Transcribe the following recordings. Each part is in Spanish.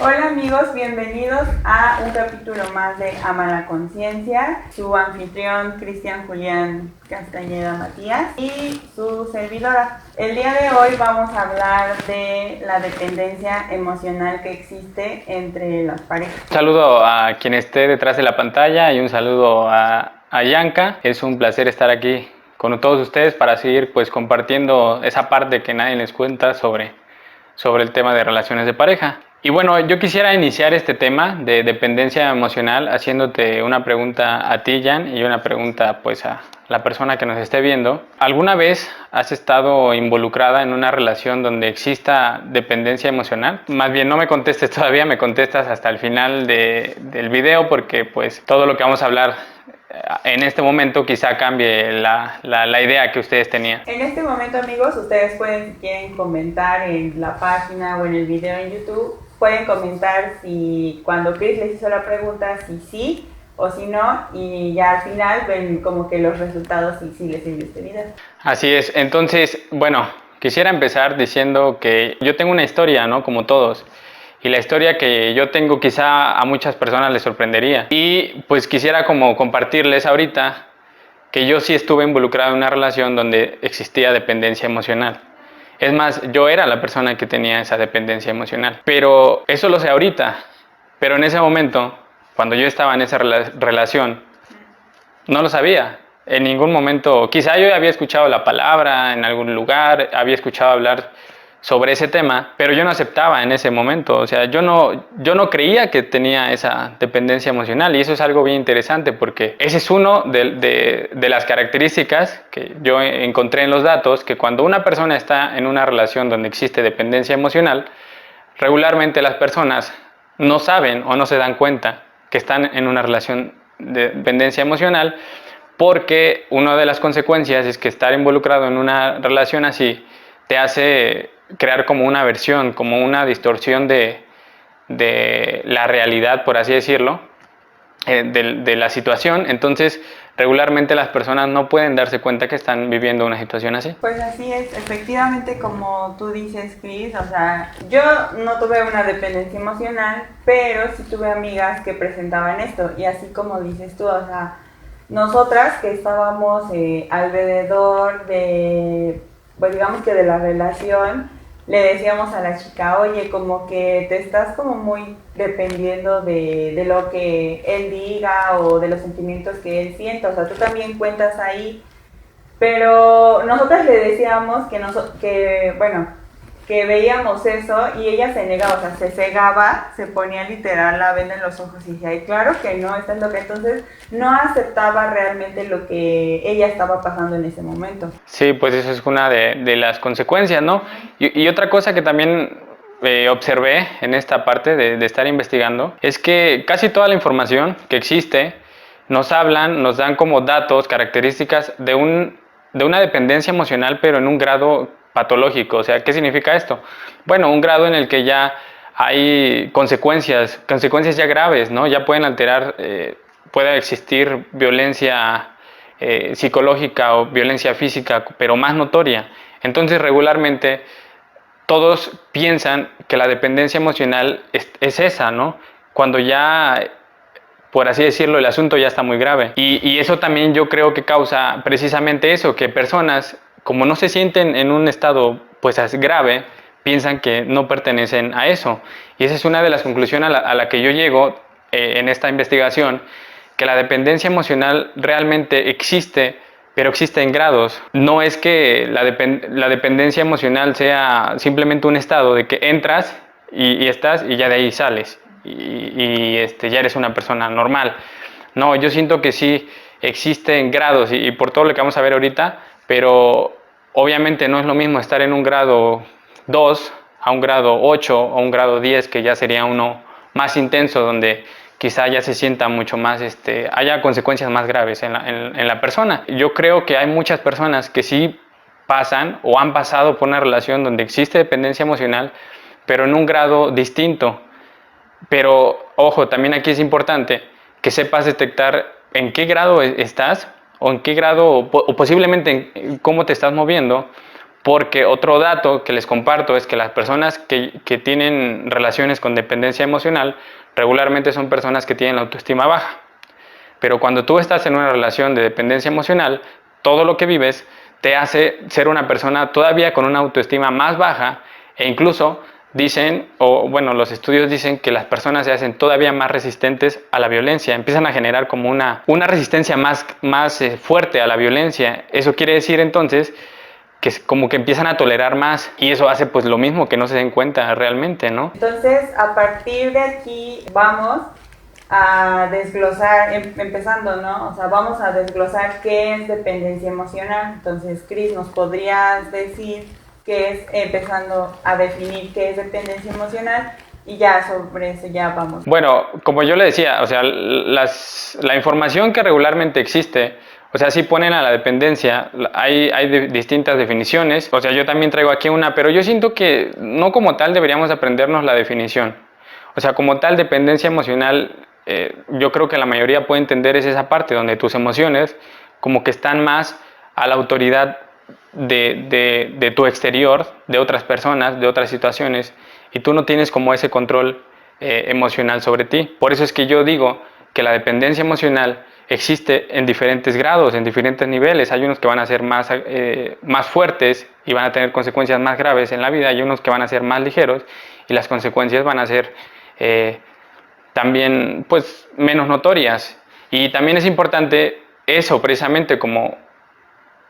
Hola amigos, bienvenidos a un capítulo más de Ama la Conciencia. Su anfitrión Cristian Julián Castañeda Matías y su servidora. El día de hoy vamos a hablar de la dependencia emocional que existe entre las parejas. Un saludo a quien esté detrás de la pantalla y un saludo a Yanka. Es un placer estar aquí con todos ustedes para seguir pues compartiendo esa parte que nadie les cuenta sobre el tema de relaciones de pareja. Y bueno, yo quisiera iniciar este tema de dependencia emocional haciéndote una pregunta a ti, Jan, y una pregunta pues a la persona que nos esté viendo. ¿Alguna vez has estado involucrada en una relación donde exista dependencia emocional? Más bien no me contestes todavía, me contestas hasta el final del video porque pues todo lo que vamos a hablar en este momento quizá cambie la idea que ustedes tenían. En este momento, amigos, ustedes pueden, si quieren, comentar en la página o en el video en YouTube. Pueden comentar si cuando Chris les hizo la pregunta, si sí o si no, y ya al final ven como que los resultados y si les sirvió este video. Así es, entonces, bueno, quisiera empezar diciendo que yo tengo una historia, ¿no? Como todos. Y la historia que yo tengo quizá a muchas personas les sorprendería. Y pues quisiera como compartirles ahorita que yo sí estuve involucrado en una relación donde existía dependencia emocional. Es más, yo era la persona que tenía esa dependencia emocional. Pero eso lo sé ahorita. Pero en ese momento, cuando yo estaba en esa relación, no lo sabía. En ningún momento, quizá yo había escuchado la palabra en algún lugar, había escuchado hablar sobre ese tema, pero yo no aceptaba en ese momento. O sea, yo no creía que tenía esa dependencia emocional, y eso es algo bien interesante porque ese es uno de las características que yo encontré en los datos, que cuando una persona está en una relación donde existe dependencia emocional, regularmente las personas no saben o no se dan cuenta que están en una relación de dependencia emocional, porque una de las consecuencias es que estar involucrado en una relación así te hace crear como una aversión, como una distorsión de la realidad, por así decirlo, de la situación. Entonces regularmente las personas no pueden darse cuenta que están viviendo una situación así. Pues así es, efectivamente como tú dices, Chris, o sea, yo no tuve una dependencia emocional, pero sí tuve amigas que presentaban esto, y así como dices tú, o sea, nosotras que estábamos alrededor de, pues digamos que de la relación, le decíamos a la chica, oye, como que te estás como muy dependiendo de lo que él diga o de los sentimientos que él sienta, o sea, tú también cuentas ahí, pero nosotras le decíamos que veíamos eso y ella se negaba, o sea, se cegaba, se ponía literal la venda en los ojos y decía, ay, claro que no, está loca. Entonces no aceptaba realmente lo que ella estaba pasando en ese momento. Sí, pues eso es una de las consecuencias, ¿no? Y otra cosa que también observé en esta parte de estar investigando es que casi toda la información que existe nos dan como datos, características de una dependencia emocional, pero en un grado patológico. O sea, ¿qué significa esto? Bueno, un grado en el que ya hay consecuencias ya graves, ¿no? Ya pueden alterar, puede existir violencia psicológica o violencia física, pero más notoria. Entonces regularmente todos piensan que la dependencia emocional es esa, ¿no? Cuando ya, por así decirlo, el asunto ya está muy grave. Y eso también yo creo que causa precisamente eso, que personas, como no se sienten en un estado pues grave, piensan que no pertenecen a eso. Y esa es una de las conclusiones a la que yo llego en esta investigación, que la dependencia emocional realmente existe, pero existe en grados. No es que la dependencia emocional sea simplemente un estado de que entras y estás y ya de ahí sales ya eres una persona normal. No, yo siento que sí existen grados y por todo lo que vamos a ver ahorita, pero obviamente no es lo mismo estar en un grado 2 a un grado 8 o un grado 10, que ya sería uno más intenso, donde quizá ya se sienta mucho más, haya consecuencias más graves en la persona. Yo creo que hay muchas personas que sí pasan o han pasado por una relación donde existe dependencia emocional, pero en un grado distinto. Pero ojo, también aquí es importante que sepas detectar en qué grado estás o en qué grado o posiblemente en cómo te estás moviendo, Porque otro dato que les comparto es que las personas que tienen relaciones con dependencia emocional regularmente son personas que tienen la autoestima baja. Pero cuando tú estás en una relación de dependencia emocional, todo lo que vives te hace ser una persona todavía con una autoestima más baja, e incluso dicen, o bueno, los estudios dicen que las personas se hacen todavía más resistentes a la violencia, empiezan a generar como una resistencia más fuerte a la violencia. Eso quiere decir entonces que como que empiezan a tolerar más, y eso hace pues lo mismo, que no se den cuenta realmente, ¿no? Entonces, a partir de aquí vamos a desglosar, empezando, ¿no? O sea, vamos a desglosar qué es dependencia emocional. Entonces, Cris, ¿nos podrías decir qué es, empezando a definir qué es dependencia emocional? Y ya sobre eso ya vamos. Bueno, como yo le decía, o sea, la información que regularmente existe, o sea, sí ponen a la dependencia, hay distintas definiciones, o sea, yo también traigo aquí una, pero yo siento que no como tal deberíamos aprendernos la definición. O sea, como tal, dependencia emocional, yo creo que la mayoría puede entender es esa parte donde tus emociones como que están más a la autoridad de tu exterior, de otras personas, de otras situaciones, y tú no tienes como ese control emocional sobre ti. Por eso es que yo digo que la dependencia emocional existe en diferentes grados, en diferentes niveles. Hay unos que van a ser más fuertes y van a tener consecuencias más graves en la vida, hay unos que van a ser más ligeros y las consecuencias van a ser también pues menos notorias. Y también es importante eso, precisamente, como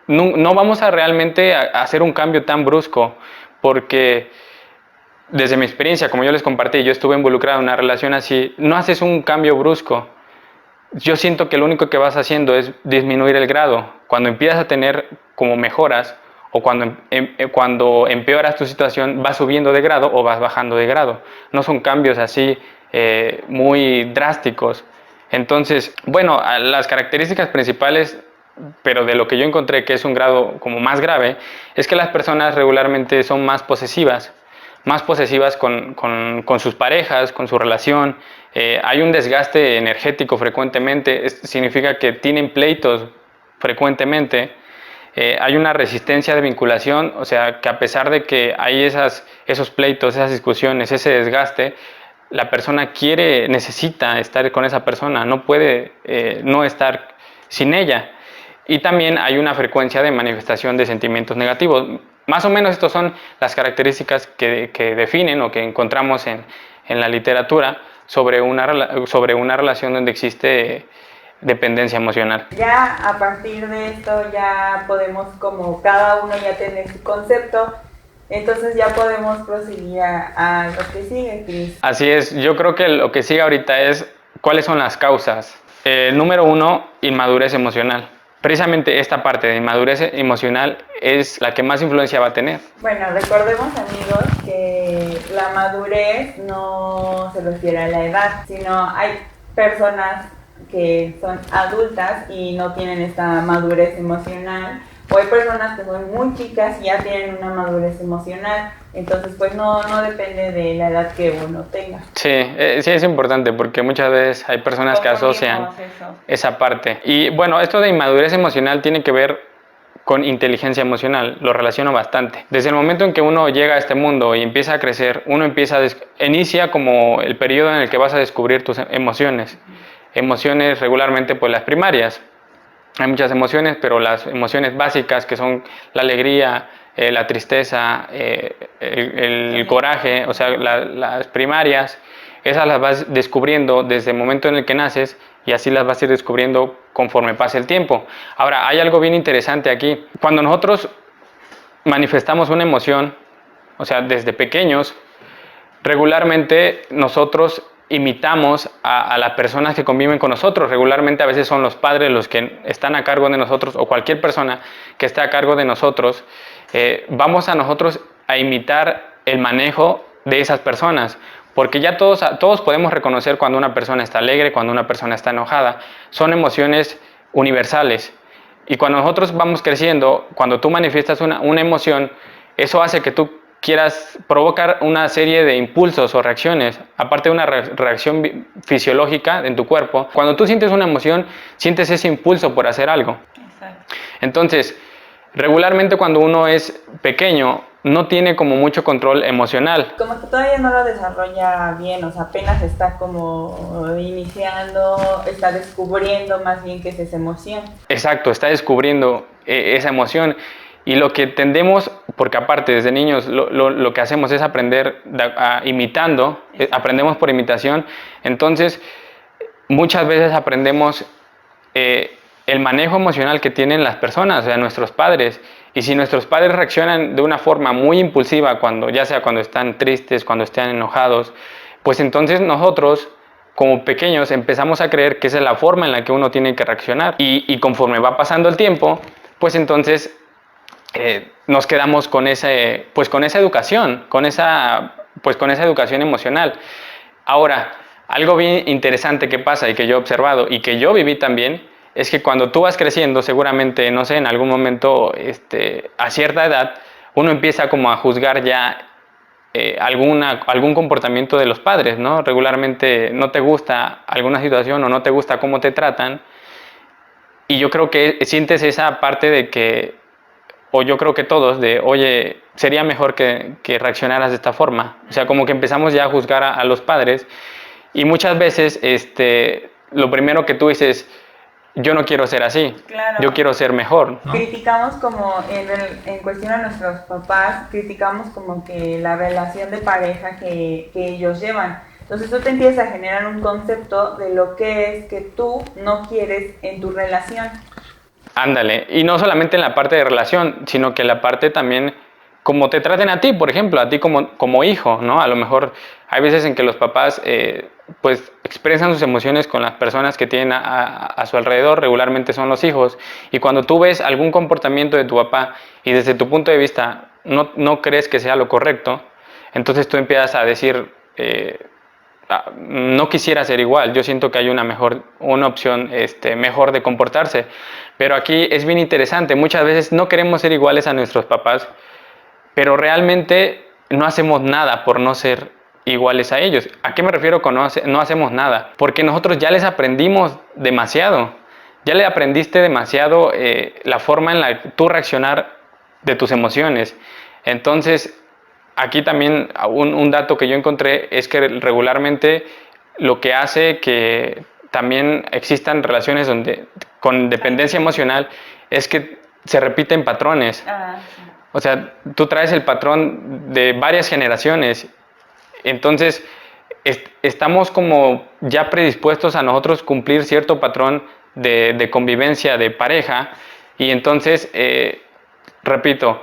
no vamos a realmente hacer un cambio tan brusco, porque desde mi experiencia, como yo les compartí, yo estuve involucrado en una relación así, no haces un cambio brusco. Yo siento que lo único que vas haciendo es disminuir el grado. Cuando empiezas a tener como mejoras, o cuando empeoras tu situación, vas subiendo de grado o vas bajando de grado. No son cambios así muy drásticos. Entonces, bueno, las características principales, pero de lo que yo encontré que es un grado como más grave, es que las personas regularmente son más posesivas con sus parejas, con su relación. Hay un desgaste energético frecuentemente, significa que tienen pleitos frecuentemente. Hay una resistencia de vinculación, o sea, que a pesar de que hay esos pleitos, esas discusiones, ese desgaste, la persona necesita estar con esa persona, no puede no estar sin ella. Y también hay una frecuencia de manifestación de sentimientos negativos. Más o menos estas son las características que definen o que encontramos en la literatura sobre una relación donde existe dependencia emocional. Ya a partir de esto ya podemos, como cada uno ya tener su concepto, entonces ya podemos proseguir a lo que sigue, Cris. Así es, yo creo que lo que sigue ahorita es cuáles son las causas. Número 1, inmadurez emocional. Precisamente esta parte de inmadurez emocional es la que más influencia va a tener. Bueno, recordemos, amigos, que la madurez no se refiere a la edad, sino hay personas que son adultas y no tienen esta madurez emocional, o hay personas que son muy chicas y ya tienen una madurez emocional. Entonces, pues no depende de la edad que uno tenga. Sí, sí es importante, porque muchas veces hay personas que asocian esa parte. Y bueno, esto de inmadurez emocional tiene que ver con inteligencia emocional, lo relaciono bastante. Desde el momento en que uno llega a este mundo y empieza a crecer, uno inicia como el periodo en el que vas a descubrir tus emociones. Emociones regularmente pues las primarias. Hay muchas emociones, pero las emociones básicas, que son la alegría, la tristeza, el coraje, o sea, las primarias, esas las vas descubriendo desde el momento en el que naces, y así las vas a ir descubriendo conforme pase el tiempo. Ahora, hay algo bien interesante aquí. Cuando nosotros manifestamos una emoción, o sea, desde pequeños, regularmente nosotros imitamos a las personas que conviven con nosotros. Regularmente a veces son los padres los que están a cargo de nosotros, o cualquier persona que esté a cargo de nosotros. Vamos a nosotros a imitar el manejo de esas personas, porque ya todos podemos reconocer cuando una persona está alegre, cuando una persona está enojada. Son emociones universales, y cuando nosotros vamos creciendo, cuando tú manifiestas una emoción, eso hace que tú quieras provocar una serie de impulsos o reacciones, aparte de una reacción fisiológica en tu cuerpo. Cuando tú sientes una emoción, sientes ese impulso por hacer algo. Exacto. Entonces, Regularmente cuando uno es pequeño no tiene como mucho control emocional. Como que todavía no lo desarrolla bien, o sea, apenas está como iniciando, está descubriendo más bien qué es esa emoción. Exacto, está descubriendo esa emoción. Y lo que tendemos, porque aparte desde niños lo que hacemos es aprender imitando, aprendemos por imitación, entonces muchas veces aprendemos el manejo emocional que tienen las personas, o sea, nuestros padres. Y si nuestros padres reaccionan de una forma muy impulsiva, cuando, ya sea cuando están tristes, cuando están enojados, pues entonces nosotros, como pequeños, empezamos a creer que esa es la forma en la que uno tiene que reaccionar. Y conforme va pasando el tiempo, pues entonces nos quedamos con pues con esa educación, pues con esa educación emocional. Ahora, algo bien interesante que pasa y que yo he observado y que yo viví también, es que cuando tú vas creciendo, seguramente, no sé, en algún momento, a cierta edad, uno empieza como a juzgar ya algún comportamiento de los padres, ¿no? Regularmente no te gusta alguna situación o no te gusta cómo te tratan, y yo creo que sientes esa parte de que, o yo creo que todos, de, oye, sería mejor que reaccionaras de esta forma. O sea, como que empezamos ya a juzgar a los padres, y muchas veces lo primero que tú dices, yo no quiero ser así, Claro. yo quiero ser mejor, ¿no? Criticamos como en cuestión a nuestros papás, criticamos como que la relación de pareja que ellos llevan. Entonces tú te empiezas a generar un concepto de lo que es que tú no quieres en tu relación. Ándale, y no solamente en la parte de relación, sino que la parte también como te traten a ti, por ejemplo, a ti como hijo, ¿no? A lo mejor hay veces en que los papás pues expresan sus emociones con las personas que tienen a su alrededor, regularmente son los hijos, y cuando tú ves algún comportamiento de tu papá y desde tu punto de vista no crees que sea lo correcto, entonces tú empiezas a decir, no quisiera ser igual, yo siento que hay una opción mejor de comportarse, pero aquí es bien interesante, muchas veces no queremos ser iguales a nuestros papás, pero realmente no hacemos nada por no ser iguales a ellos. ¿A qué me refiero con no hacemos nada? Porque nosotros ya les aprendimos demasiado, ya le aprendiste demasiado la forma en la que tú reaccionar de tus emociones. Entonces, aquí también un dato que yo encontré es que regularmente lo que hace que también existan relaciones con dependencia emocional es que se repiten patrones. Sí. O sea, tú traes el patrón de varias generaciones, entonces estamos como ya predispuestos a nosotros cumplir cierto patrón de convivencia de pareja, y entonces, repito,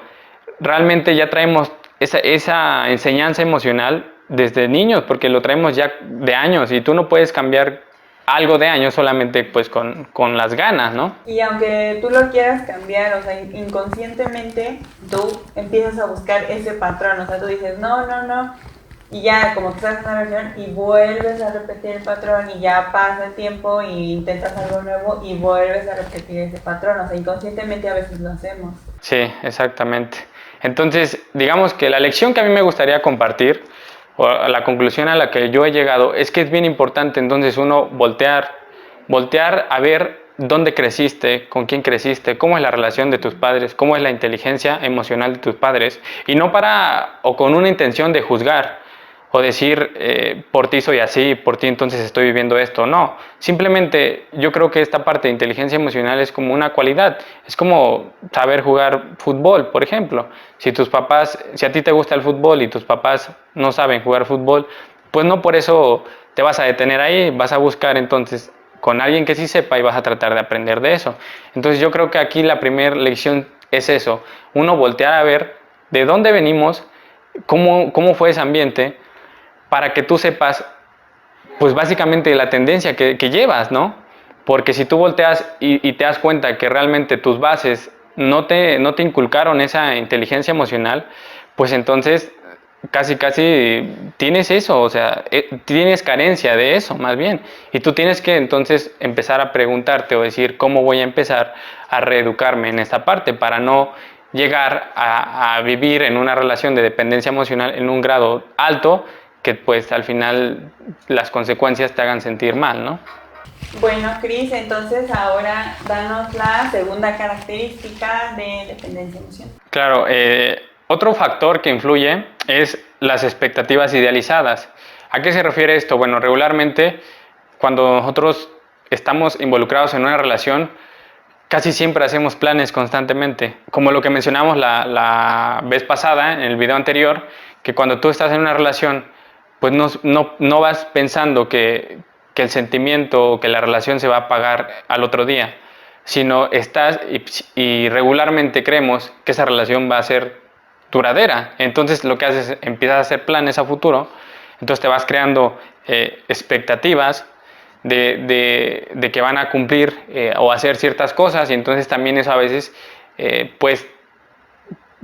realmente ya traemos esa enseñanza emocional desde niños, porque lo traemos ya de años, y tú no puedes cambiar algo de años solamente pues con las ganas, ¿no? Y aunque tú lo quieras cambiar, o sea, inconscientemente tú empiezas a buscar ese patrón, o sea, tú dices, no, no, no, y ya como que estás en una versión y vuelves a repetir el patrón y ya pasa el tiempo y intentas algo nuevo y vuelves a repetir ese patrón, o sea, inconscientemente a veces lo hacemos. Sí, exactamente. Entonces, digamos que la lección que a mí me gustaría compartir, o la conclusión a la que yo he llegado, es que es bien importante entonces uno voltear a ver dónde creciste, con quién creciste, cómo es la relación de tus padres, cómo es la inteligencia emocional de tus padres, y no o con una intención de juzgar o decir, por ti soy así, por ti entonces estoy viviendo esto. No, simplemente yo creo que esta parte de inteligencia emocional es como una cualidad, es como saber jugar fútbol, por ejemplo. Si a ti te gusta el fútbol y tus papás no saben jugar fútbol, pues no por eso te vas a detener ahí, vas a buscar entonces con alguien que sí sepa y vas a tratar de aprender de eso. Entonces yo creo que aquí la primera lección es eso, uno voltear a ver de dónde venimos, cómo fue ese ambiente, para que tú sepas, pues básicamente la tendencia que llevas, ¿no? Porque si tú volteas y te das cuenta que realmente tus bases no te inculcaron esa inteligencia emocional, pues entonces casi tienes eso, o sea, tienes carencia de eso más bien. Y tú tienes que entonces empezar a preguntarte o decir, ¿cómo voy a empezar a reeducarme en esta parte para no llegar a vivir en una relación de dependencia emocional en un grado alto que pues al final las consecuencias te hagan sentir mal, ¿no? Bueno, Cris, entonces ahora danos la segunda característica de dependencia emocional. Claro, otro factor que influye es las expectativas idealizadas. ¿A qué se refiere esto? Bueno, regularmente cuando nosotros estamos involucrados en una relación, casi siempre hacemos planes constantemente. Como lo que mencionamos la vez pasada, en el video anterior, que cuando tú estás en una relación, pues no vas pensando que el sentimiento o que la relación se va a apagar al otro día, sino estás y regularmente creemos que esa relación va a ser duradera. Entonces lo que haces es empiezas a hacer planes a futuro, entonces te vas creando expectativas de que van a cumplir o hacer ciertas cosas, y entonces también eso a veces pues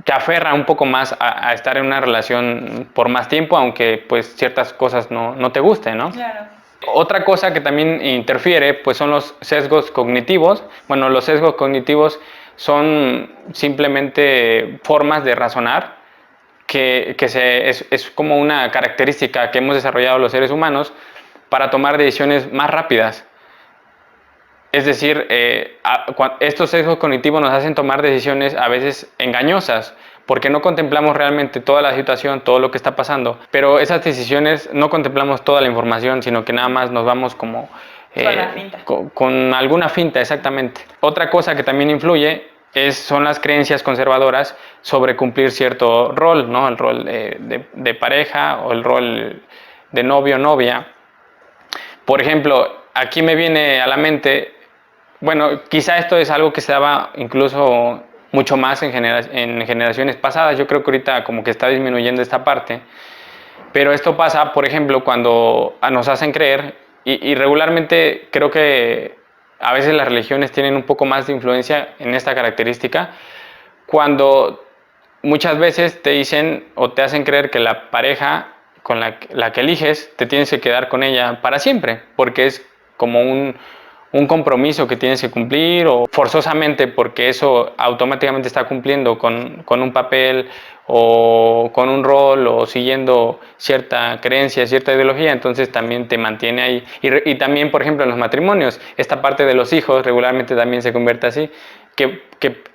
te aferra un poco más a estar en una relación por más tiempo, aunque pues ciertas cosas no te gusten, ¿no? Claro. Otra cosa que también interfiere pues son los sesgos cognitivos. Bueno, los sesgos cognitivos son simplemente formas de razonar es como una característica que hemos desarrollado los seres humanos para tomar decisiones más rápidas. Es decir, estos sesgos cognitivos nos hacen tomar decisiones a veces engañosas, porque no contemplamos realmente toda la situación, todo lo que está pasando, pero esas decisiones no contemplamos toda la información, sino que nada más nos vamos como Con la finta. con alguna finta, exactamente. Otra cosa que también influye son las creencias conservadoras sobre cumplir cierto rol, ¿no? El rol de pareja o el rol de novio o novia. Por ejemplo, aquí me viene a la mente, bueno, quizá esto es algo que se daba incluso mucho más en generaciones pasadas. Yo creo que ahorita como que está disminuyendo esta parte. Pero esto pasa, por ejemplo, cuando nos hacen creer, y regularmente creo que a veces las religiones tienen un poco más de influencia en esta característica, cuando muchas veces te dicen o te hacen creer que la pareja con la que eliges, te tienes que quedar con ella para siempre, porque es como un compromiso que tienes que cumplir, o forzosamente porque eso automáticamente está cumpliendo con un papel o con un rol o siguiendo cierta creencia, cierta ideología, entonces también te mantiene ahí. Y también, por ejemplo, en los matrimonios, esta parte de los hijos regularmente también se convierte así, que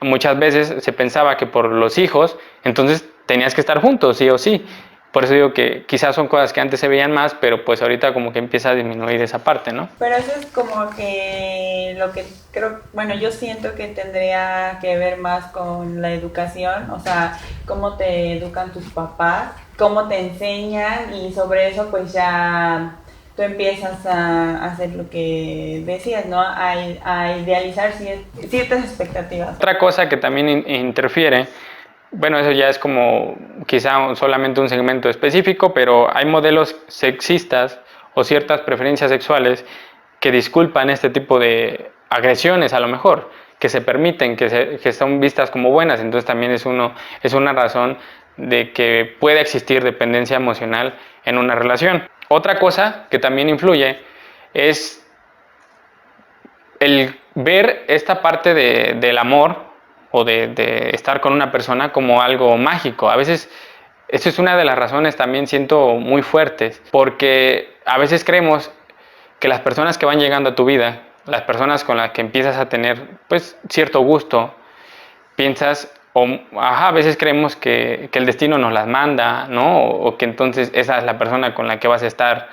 muchas veces se pensaba que por los hijos, entonces tenías que estar juntos, sí o sí. Por eso digo que quizás son cosas que antes se veían más, pero pues ahorita como que empieza a disminuir esa parte, ¿no? Pero eso es como que lo que creo, bueno, yo siento que tendría que ver más con la educación, o sea, cómo te educan tus papás, cómo te enseñan, y sobre eso pues ya tú empiezas a hacer lo que decías, ¿no? A idealizar ciertas expectativas. Otra cosa que también interfiere, bueno, eso ya es como quizá solamente un segmento específico, pero hay modelos sexistas o ciertas preferencias sexuales que disculpan este tipo de agresiones, a lo mejor, que se permiten, que son vistas como buenas. Entonces también es una razón de que pueda existir dependencia emocional en una relación. Otra cosa que también influye es el ver esta parte del amor o de estar con una persona como algo mágico. A veces, esto es una de las razones también siento muy fuertes, porque a veces creemos que las personas que van llegando a tu vida, las personas con las que empiezas a tener pues cierto gusto, piensas, a veces creemos que el destino nos las manda, ¿no? O que entonces esa es la persona con la que vas a estar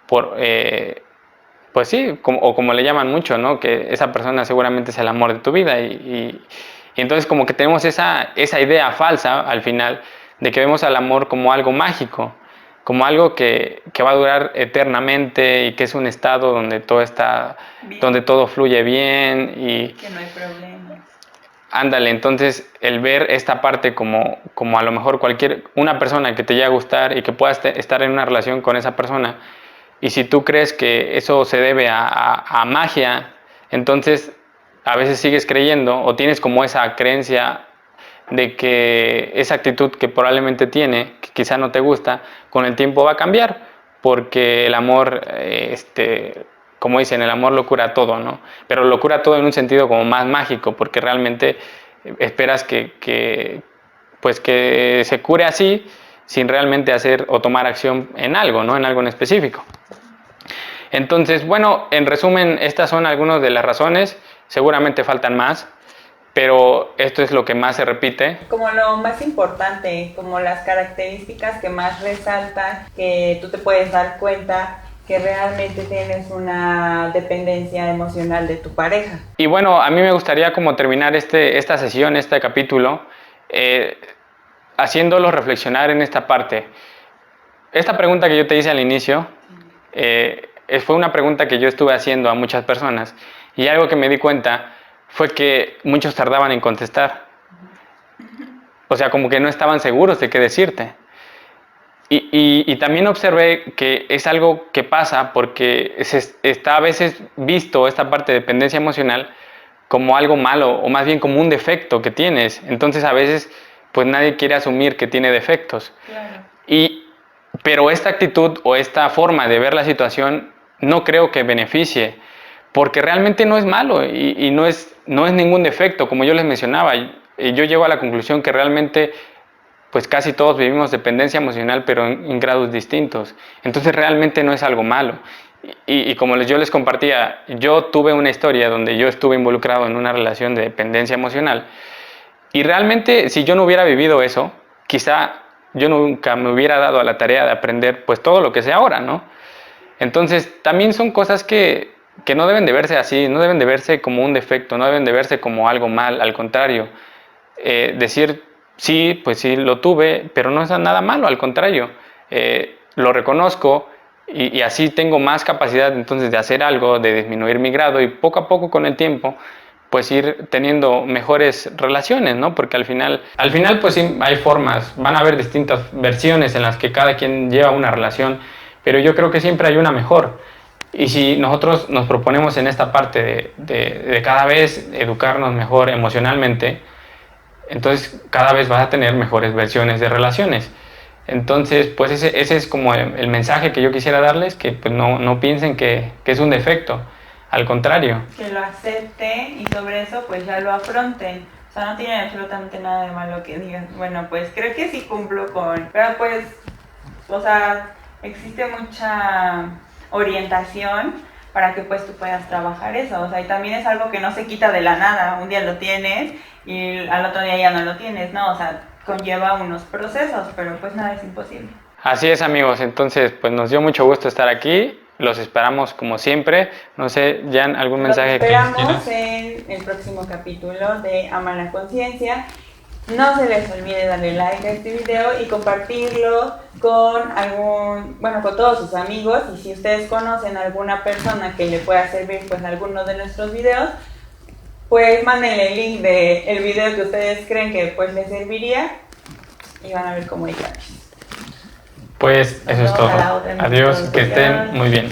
por... pues sí, o como le llaman mucho, ¿no? Que esa persona seguramente es el amor de tu vida, y entonces como que tenemos esa idea falsa al final de que vemos al amor como algo mágico, como algo que va a durar eternamente y que es un estado donde todo está, Bien. donde todo fluye bien y Que no hay problemas. ándale. Entonces el ver esta parte como a lo mejor una persona que te llegue a gustar y que puedas estar en una relación con esa persona, y si tú crees que eso se debe a magia, entonces a veces sigues creyendo o tienes como esa creencia de que esa actitud que probablemente tiene, que quizá no te gusta, con el tiempo va a cambiar, porque el amor, como dicen, el amor lo cura todo, ¿no? Pero lo cura todo en un sentido como más mágico, porque realmente esperas pues que se cure así sin realmente hacer o tomar acción en algo, ¿no? En algo en específico. Entonces, bueno, en resumen, estas son algunas de las razones, seguramente faltan más, pero esto es lo que más se repite. Como lo más importante, como las características que más resaltan, que tú te puedes dar cuenta que realmente tienes una dependencia emocional de tu pareja. Y bueno, a mí me gustaría como terminar esta sesión, este capítulo, haciéndolo reflexionar en esta parte. Esta pregunta que yo te hice al inicio, fue una pregunta que yo estuve haciendo a muchas personas, y algo que me di cuenta fue que muchos tardaban en contestar. O sea, como que no estaban seguros de qué decirte. Y también observé que es algo que pasa porque está a veces visto esta parte de dependencia emocional como algo malo, o más bien como un defecto que tienes. Entonces a veces pues nadie quiere asumir que tiene defectos. Claro. Pero esta actitud o esta forma de ver la situación no creo que beneficie, porque realmente no es malo y no es ningún defecto, como yo les mencionaba. Yo llego a la conclusión que realmente pues casi todos vivimos dependencia emocional, pero en grados distintos. Entonces realmente no es algo malo. Y como yo les compartía, yo tuve una historia donde yo estuve involucrado en una relación de dependencia emocional, y realmente si yo no hubiera vivido eso, quizá yo nunca me hubiera dado a la tarea de aprender pues todo lo que sé ahora, ¿no? Entonces también son cosas que no deben de verse así, no deben de verse como un defecto, no deben de verse como algo mal, al contrario. Decir, sí, pues sí lo tuve, pero no es nada malo, al contrario, lo reconozco y así tengo más capacidad entonces de hacer algo, de disminuir mi grado, y poco a poco con el tiempo pues ir teniendo mejores relaciones, ¿no? Porque al final pues sí hay formas, van a haber distintas versiones en las que cada quien lleva una relación, pero yo creo que siempre hay una mejor. Y si nosotros nos proponemos en esta parte de cada vez educarnos mejor emocionalmente, entonces cada vez vas a tener mejores versiones de relaciones. Entonces, pues ese es como el mensaje que yo quisiera darles, que pues no piensen que es un defecto, al contrario. Que lo acepten y sobre eso pues ya lo afronten. O sea, no tiene absolutamente nada de malo que digan, bueno, pues creo que sí cumplo con... Pero pues, o sea, existe mucha orientación para que pues tú puedas trabajar eso. O sea, y también es algo que no se quita de la nada. Un día lo tienes y al otro día ya no lo tienes, ¿no? O sea, conlleva unos procesos, pero pues nada es imposible. Así es, amigos. Entonces, pues nos dio mucho gusto estar aquí. Los esperamos como siempre. No sé, Jan, ¿algún mensaje que quieras? Los esperamos en el próximo capítulo de Ama la Conciencia. No se les olvide darle like a este video y compartirlo con con todos sus amigos. Y si ustedes conocen a alguna persona que le pueda servir pues alguno de nuestros videos, pues mándenle el link del video que ustedes creen que pues les serviría y van a ver cómo hay cambios. Pues eso es todo. Adiós, que estén muy bien.